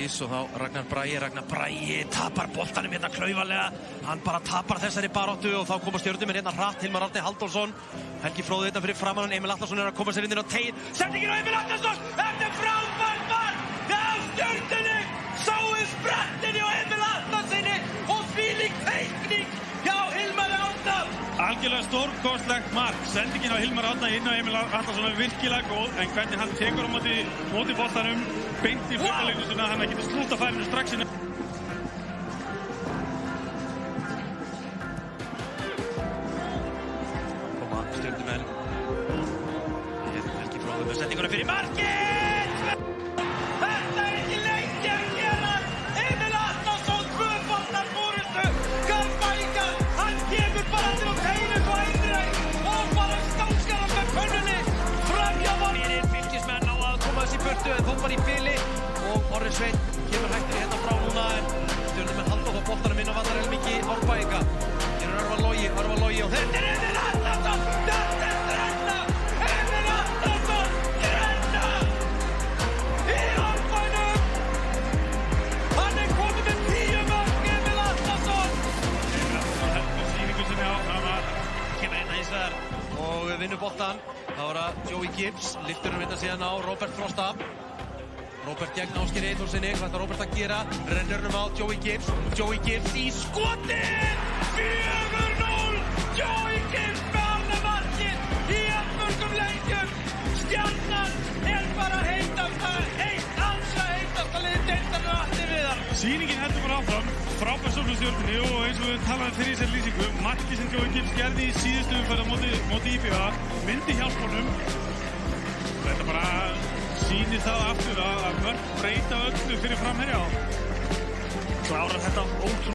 Ís og þá Ragnar Bragi tapar boltanum hérna klaufalega, hann bara tapar þessari baráttu og þá koma Stjörnumenn hérna hratt. Hilmar Árni Halldórsson, Helgi Fróði hérna fyrir framan hann, Emil Atlason að koma sér inn á teiginn, sendingin á Emil Atlason, þetta frábært mark hjá Stjörnunni, sáu sprettinni á Emil Atlasinni og þvílík teikning hjá Hilmari Árna. Algjörlega stórkostlegt mark, sendingin á Hilmar Árna inn á Emil Atlason er virkilega góð, en hvernig hann tekur á móti boltanum beint í flugaleiknum svona hann getur slúta færinu strax inn. Koma Stjörnumenn, Helgi Fróði með sendinguna fyrir markið! Þetta er ekki leikið að gera! Emil Atlason, tvöfaldar forystu, Garðbæingar, hann kemur bara til á teginum og einræð og bara stanskar hann með pönnunni framhjá varnarinn. Fylkismenn á að koma þessi í burtu en þó bara í bili og Orri Sveinn kemur hættur í hérna frá núna en Stjörnumenn halda þá boltanum inn á vallarhelmingi Árbæinga. Hér er Örvar Logi og þetta er Emil Atlason! Þetta er þrenna! Emil Atlason! Þrenna! Í Árbænum! Hann er komið með 10 mörk, Emil Atlason! Emil Atlason heldur sýningu sinni áfram að kemur inn aðeins þar og vinnur boltan. Það var að Joey Gibbs, liftur hérna síðan á Róbert Frosta. Róbert gegn Ásgeiri Eyþórsinni, hvað ætlar Róbert að gera? Rennur á Joey Gibbs í skotið! 4-0! Joey Gibbs með annað markið í allmörgum leikjum! Stjarnan er bara allra heitasta liðið deildarinnar allir við hann! sýningin heldur bara áfram, frábær sókn á Stjörnunni og eins og við talaðum fyrir þessari lýsingu, markið sem Joey Gibbs gerði í síðustu umferð á móti IBVA myndi hjálpa honum. Þetta bara sýnir það aftur að mörk breyta öllu fyrir framherja. Klárar þetta ótrúlega.